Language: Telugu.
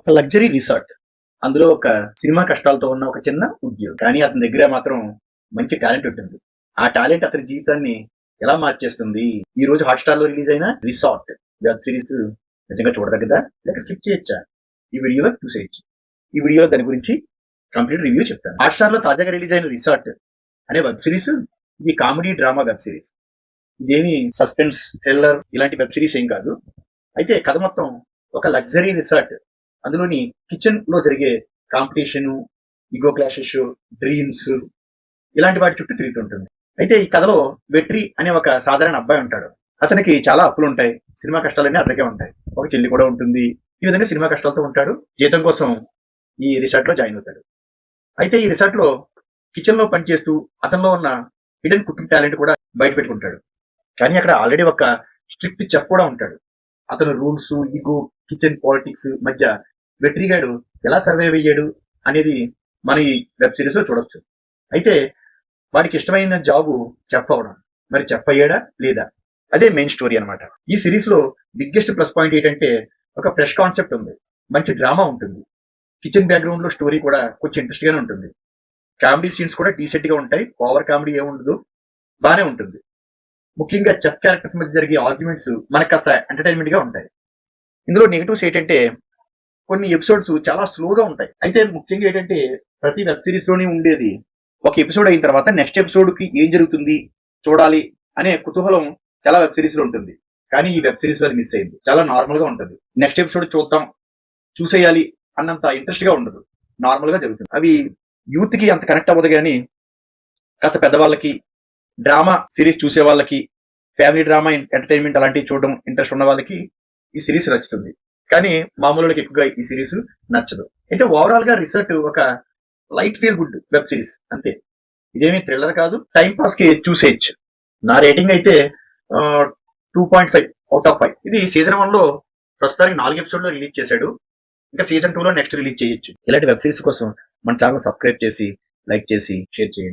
ఒక లగ్జరీ రిసార్ట్. అందులో ఒక సినిమా కష్టాలతో ఉన్న ఒక చిన్న ఉద్యోగి. కానీ అతని దగ్గర మాత్రం మంచి టాలెంట్ ఉంటుంది. ఆ టాలెంట్ అతని జీవితాన్ని ఎలా మార్చేస్తుంది? ఈ రోజు హాట్‌స్టార్ లో రిలీజ్ అయిన 'రిసార్ట్' వెబ్ సిరీస్ నిజంగా చూడదగ్గదా? లేక స్కిప్ చేయొచ్చా? ఈ వీడియోలో చూసేయొచ్చు. ఈ వీడియోలో దాని గురించి కంప్లీట్ రివ్యూ చెప్తాను. హాట్‌స్టార్ లో తాజాగా రిలీజ్ అయిన 'రిసార్ట్' అనే వెబ్ సిరీస్ ఇది కామెడీ డ్రామా వెబ్ సిరీస్. ఇదేమి సస్పెన్స్, థ్రిల్లర్ ఇలాంటి వెబ్ సిరీస్ ఏం కాదు. అయితే కథ మొత్తం ఒక లగ్జరీ రిసార్ట్, అందులోని కిచెన్ లో జరిగే కాంపిటీషన్, ఇగో క్లాషెస్, డ్రీమ్స్ ఇలాంటి వాటి చుట్టూ తిరుగుతుంటుంది. అయితే ఈ కథలో వెట్రి అనే ఒక సాధారణ అబ్బాయి ఉంటాడు. అతనికి చాలా అప్పులు ఉంటాయి. సినిమా కష్టాలన్నీ అతనికే ఉంటాయి. ఒక చెల్లి కూడా ఉంటుంది. ఈ విధంగా సినిమా కష్టాలతో ఉంటాడు. జీతం కోసం ఈ రిసార్ట్ లో జాయిన్ అవుతాడు. అయితే ఈ రిసార్ట్ లో కిచెన్ లో పనిచేస్తూ అతనిలో ఉన్న హిడెన్ కుకింగ్ టాలెంట్ కూడా బయట పెట్టుకుంటాడు. కానీ అక్కడ ఆల్రెడీ ఒక స్ట్రిక్ట్ చెఫ్ కూడా ఉంటాడు. అతను రూల్స్, ఈగో, కిచెన్ పాలిటిక్స్ మధ్య వెట్రిగాడు ఎలా సర్వైవ్ అయ్యాడు అనేది మన ఈ వెబ్ సిరీస్ లో చూడొచ్చు. అయితే వాడికి ఇష్టమైన జాబు చెఫ్ అవడం. మరి చెఫ్ అయ్యాడా లేదా? అదే మెయిన్ స్టోరీ అన్నమాట. ఈ సిరీస్ లో బిగ్గెస్ట్ ప్లస్ పాయింట్ ఏంటంటే ఒక ఫ్రెష్ కాన్సెప్ట్ ఉంది. మంచి డ్రామా ఉంటుంది. కిచెన్ బ్యాక్గ్రౌండ్ లో స్టోరీ కూడా కొంచెం ఇంట్రెస్ట్ గానే ఉంటుంది. కామెడీ సీన్స్ కూడా డీసెంట్ గా ఉంటాయి. ఓవర్ కామెడీ ఏముండదు, బానే ఉంటుంది. ముఖ్యంగా చెఫ్ క్యారెక్టర్స్ మధ్య జరిగే ఆర్గ్యుమెంట్స్ మనకు కాస్త ఎంటర్టైన్మెంట్ గా ఉంటాయి. ఇందులో నెగిటివ్స్ ఏంటంటే కొన్ని ఎపిసోడ్స్ చాలా స్లోగా ఉంటాయి. అయితే ముఖ్యంగా ఏంటంటే ప్రతి వెబ్ సిరీస్ లోనే ఉండేది ఒక ఎపిసోడ్ అయిన తర్వాత నెక్స్ట్ ఎపిసోడ్ కి ఏం జరుగుతుంది చూడాలి అనే కుతూహలం చాలా వెబ్ సిరీస్ లో ఉంటుంది. కానీ ఈ వెబ్ సిరీస్ లో అది మిస్ అయింది. చాలా నార్మల్ గా ఉంటుంది. నెక్స్ట్ ఎపిసోడ్ చూద్దాం, చూసేయాలి అన్నంత ఇంట్రెస్ట్ గా ఉండదు. నార్మల్ గా జరుగుతుంది. అవి యూత్ కి అంత కనెక్ట్ అవ్వదు. కానీ కాస్త పెద్దవాళ్ళకి, డ్రామా సిరీస్ చూసే వాళ్ళకి, ఫ్యామిలీ డ్రామా ఎంటర్టైన్మెంట్ అలాంటివి చూడడం ఇంట్రెస్ట్ ఉన్న వాళ్ళకి ఈ సిరీస్ నచ్చుతుంది. కానీ మామూలుకి ఎక్కువగా ఈ సిరీస్ నచ్చదు. అయితే ఓవరాల్ గా రిసార్ట్ ఒక light feel good web series అంతే. ఇదేమీ థ్రిల్లర్ కాదు, టైం పాస్ కి చూసేయచ్చు. నా రేటింగ్ అయితే 2.5 అవుట్ ఆఫ్ 5. ఇది సీజన్ 1 లో ప్రస్తుతానికి 4 ఎపిసోడ్ లో రిలీజ్ చేశాడు. ఇంకా సీజన్ 2 లో నెక్స్ట్ రిలీజ్ చేయొచ్చు. ఇలాంటి వెబ్ సిరీస్ కోసం మన ఛానల్ సబ్స్క్రైబ్ చేసి, లైక్ చేసి, షేర్ చేయండి.